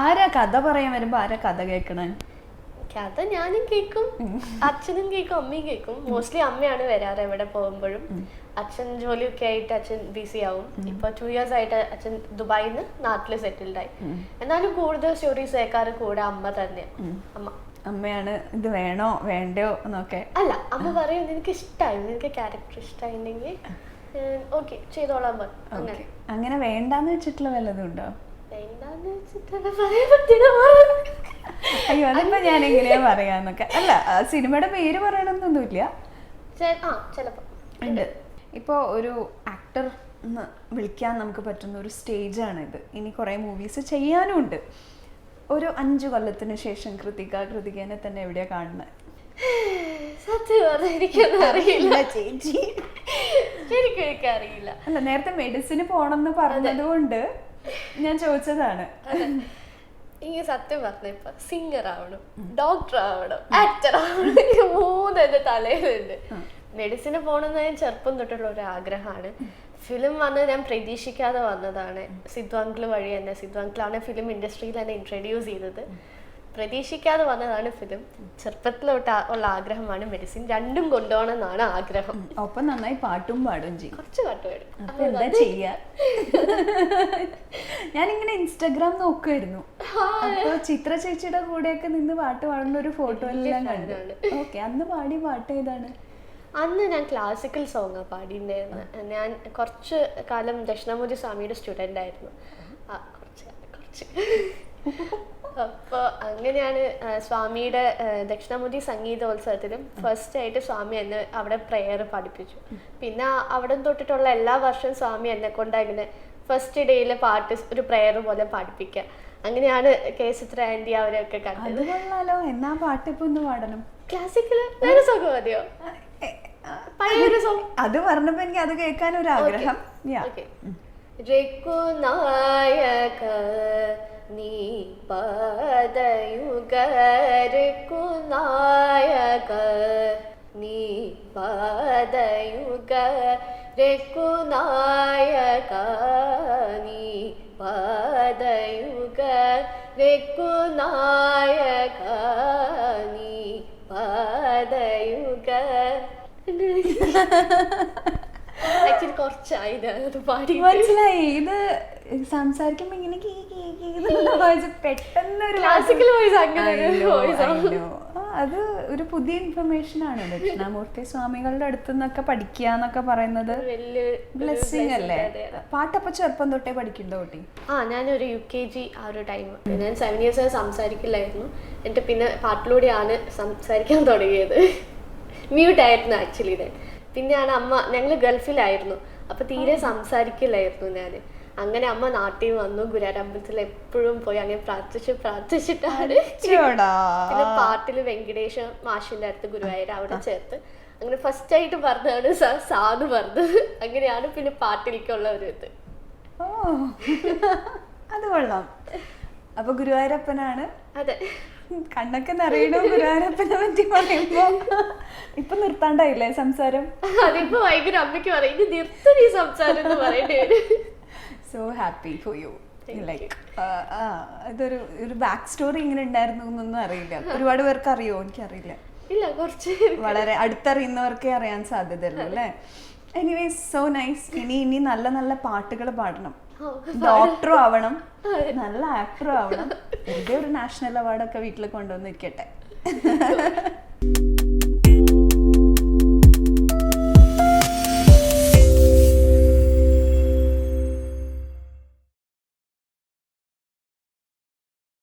ആരാ കഥ പറയാൻ വരുമ്പോ ആരാ കഥ കേൾക്കണേ? കഥ ഞാനും കേൾക്കും, അച്ഛനും കേൾക്കും, അമ്മയും കേൾക്കും. മോസ്റ്റ്ലി അമ്മയാണ് വരാറ് എവിടെ പോകുമ്പോഴും. അച്ഛൻ ജോലിയൊക്കെ ആയിട്ട് അച്ഛൻ ബിസി ആവും. ഇപ്പൊ 2 years ആയിട്ട് അച്ഛൻ ദുബായിൽ നിന്ന് നാട്ടില് സെറ്റിൽഡ് ആയി. എന്നാലും കൂടുതൽ സ്റ്റോറീസ് കേൾക്കാറ് കൂടെ അമ്മ തന്നെ. അമ്മയാണ് ഇത് വേണോ വേണ്ടോ എന്നൊക്കെ. അല്ല, അമ്മ പറയും നിനക്ക് ഇഷ്ടമായി, നിനക്ക് ക്യാരക്ടർ ഇഷ്ടമായിണ്ടെങ്കിൽ ഓക്കെ ചെയ്തോളാൻ പറഞ്ഞു. അങ്ങനെ അങ്ങനെ വേണ്ടാന്ന് വെച്ചിട്ടുള്ള വല്ലതും ഉണ്ടോ? വേണ്ടാന്ന് വെച്ചിട്ടാണ് പറയാൻ പറ്റില്ല. അയ്യോ അതിപ്പോ ഞാൻ എങ്ങനെയാ പറയാന്നൊക്കെ. അല്ല സിനിമയുടെ പേര് പറയണമെന്നൊന്നുമില്ല. ചിലപ്പോ ഉണ്ട്. ഇപ്പോൾ ഒരു ആക്ടർ എന്ന് വിളിക്കാൻ നമുക്ക് പറ്റുന്ന ഒരു സ്റ്റേജാണ് ഇത്. ഇനി കുറേ മൂവീസ് ചെയ്യാനും ഉണ്ട്. ഒരു 5 കൊല്ലത്തിന് ശേഷം കൃതികനെ തന്നെ എവിടെയാ കാണുന്നത്? സത്യം എനിക്കറിയില്ല ചേച്ചി, എനിക്കറിയില്ല. അല്ല, നേരത്തെ മെഡിസിന് പോണെന്ന് പറഞ്ഞത് കൊണ്ട് ഞാൻ ചോദിച്ചതാണ്. എനിക്ക് സത്യം പറഞ്ഞ ഇപ്പൊ സിംഗർ ആവണം, ഡോക്ടർ ആവണം, ആക്ടർ ആവണം, 3 എന്റെ തലയിലുണ്ട്. മെഡിസിന് പോകണമെന്ന് ഞാൻ ചെറുപ്പം തൊട്ടുള്ള ഒരു ആഗ്രഹമാണ്. ഫിലിം വന്ന് ഞാൻ പ്രതീക്ഷിക്കാതെ വന്നതാണ്. സിദ്ധു അങ്കിൾ വഴി തന്നെ. സിദ്ധു അങ്കിളാണ് ഫിലിം ഇൻഡസ്ട്രിയിൽ എന്നെ ഇൻട്രൊഡ്യൂസ് ചെയ്തത്. പ്രതീക്ഷിക്കാതെ വന്നതാണ് ഫിലിം. ചെറുപ്പത്തിലോട്ട് ഉള്ള ആഗ്രഹമാണ് മെഡിസിൻ. രണ്ടും കൊണ്ടുപോകണം എന്നാണ് ആഗ്രഹം. ഒപ്പം നന്നായി പാട്ടും പാടും ചെയ്യും. കുറച്ച് പാട്ട് പാടും. അപ്പൊ എന്താ ചെയ്യാ? ഞാനിങ്ങനെ ഇൻസ്റ്റാഗ്രാം നോക്കുമായിരുന്നു. അപ്പൊ ചിത്ര ചേച്ചിയുടെ കൂടെയൊക്കെ നിന്ന് പാട്ട് പാടുന്ന ഒരു ഫോട്ടോ എല്ലാം കണ്ടു. ഓക്കെ, അന്ന് പാടിയ പാട്ട് ഏതാണ്? അന്ന് ഞാൻ ക്ലാസിക്കൽ സോങ്ങാണ് പാടിയിട്ടുണ്ടായിരുന്നത്. ഞാൻ കുറച്ച് കാലം ദക്ഷിണാമൂർത്തി സ്വാമിയുടെ സ്റ്റുഡൻ്റ് ആയിരുന്നു. കുറച്ച് അപ്പോൾ അങ്ങനെയാണ് സ്വാമിയുടെ ദക്ഷിണാമൂർത്തി സംഗീതോത്സവത്തിലും ഫസ്റ്റ് ആയിട്ട് സ്വാമി എന്നെ അവിടെ പ്രെയർ പഠിപ്പിച്ചു. പിന്നെ അവിടെ തൊട്ടിട്ടുള്ള എല്ലാ വർഷവും സ്വാമി എന്നെ കൊണ്ട് അങ്ങനെ ഫസ്റ്റ് ഡേയിലെ പാട്ട് ഒരു പ്രെയർ പോലെ പഠിപ്പിക്കുക. അങ്ങനെയാണ് കെ ചിത്ര ആൻറ്റി അവരൊക്കെ കണ്ടത്. എന്നാ പാട്ട് ഇപ്പൊ ഒന്ന് പാടണം. ക്ലാസിക്കല് വേറെ സോങ് മതിയോ? പഴയൊരു സോങ്. അത് പറഞ്ഞപ്പോ എനിക്ക് അത് കേൾക്കാൻ ഒരു ആഗ്രഹം. രഘുനായക നീ പാദയുഗ, രഘുനായക നീ പാദയുഗ, രഘുനായക നീ പാദയുഗ, രഘുനായക നീ പാദയുഗ. മനസ്സിലായി. ഇത് സംസാരിക്കുമ്പോ ഇങ്ങനെ പെട്ടെന്ന് അത് ഒരു പുതിയ ഇൻഫർമേഷൻ ആണ്. ദക്ഷിണാമൂർത്തി സ്വാമികളുടെ അടുത്ത് നിന്നൊക്കെ പഠിക്കാന്നൊക്കെ പറയുന്നത് ബ്ലെസ്സിങ് അല്ലേ? പാട്ടപ്പൊ ചെറുപ്പം തൊട്ടേ പഠിക്കണ്ടോ കുട്ടി? ഞാനൊരു UKG ആ ഒരു ടൈം. ഞാൻ 7 years സംസാരിക്കില്ലായിരുന്നു. എന്നിട്ട് പിന്നെ പാട്ടിലൂടെയാണ് സംസാരിക്കാൻ തുടങ്ങിയത്. മ്യൂട്ടായിരുന്നു ആക്ച്വലി. പിന്നെയാണ് അമ്മ, ഞങ്ങൾ ഗൾഫിലായിരുന്നു, അപ്പൊ തീരെ സംസാരിക്കില്ലായിരുന്നു ഞാൻ. അങ്ങനെ അമ്മ നാട്ടിൽ വന്നു. ഗുരുവായൂർ അമ്പലത്തിൽ എപ്പോഴും പോയി അങ്ങനെ പ്രാർത്ഥിച്ചിട്ടാണ് പിന്നെ പാട്ടില് വെങ്കടേശ മാഷിന്റെ അടുത്ത് ഗുരുവായൂർ അവിടെ ചേർത്ത് അങ്ങനെ ഫസ്റ്റ് ആയിട്ട് പറഞ്ഞതാണ് സാധു പറഞ്ഞത്. അങ്ങനെയാണ് പിന്നെ പാട്ടിലേക്കുള്ള ഒരു ഇത്. അത് കൊള്ളാം. അപ്പൊ ഗുരുവായൂരപ്പനാണ്. അതെ, കണ്ണൊക്കെ നിറയണോ ഗുരുവായൂരപ്പനെ പറ്റി പറയുമ്പോ? ഇപ്പൊ നിർത്താണ്ടായില്ലേ സംസാരം? അതിപ്പോ ഭയങ്കര അമ്മയ്ക്ക് പറയും നിർത്തി സംസാരം എന്ന് പറയേണ്ടി വരും. So happy for you. Like ഇതൊരു ബാക്ക് സ്റ്റോറി ഇങ്ങനെ ഉണ്ടായിരുന്നു എന്നൊന്നും അറിയില്ല. ഒരുപാട് പേർക്ക് അറിയോ? എനിക്കറിയില്ല. ഇല്ല, കുറച്ച് വളരെ അടുത്തറിയുന്നവർക്കേ അറിയാൻ സാധ്യതയുള്ളൂ അല്ലേ? Anyways so nice. ഇനി നല്ല നല്ല പാട്ടുകൾ പാടണം. ഡോക്ടറും ആവണം, നല്ല ആക്ടറും ആവണം. വെറുതെ ഒരു നാഷണൽ അവാർഡൊക്കെ വീട്ടിൽ കൊണ്ടുവന്നിരിക്കട്ടെ.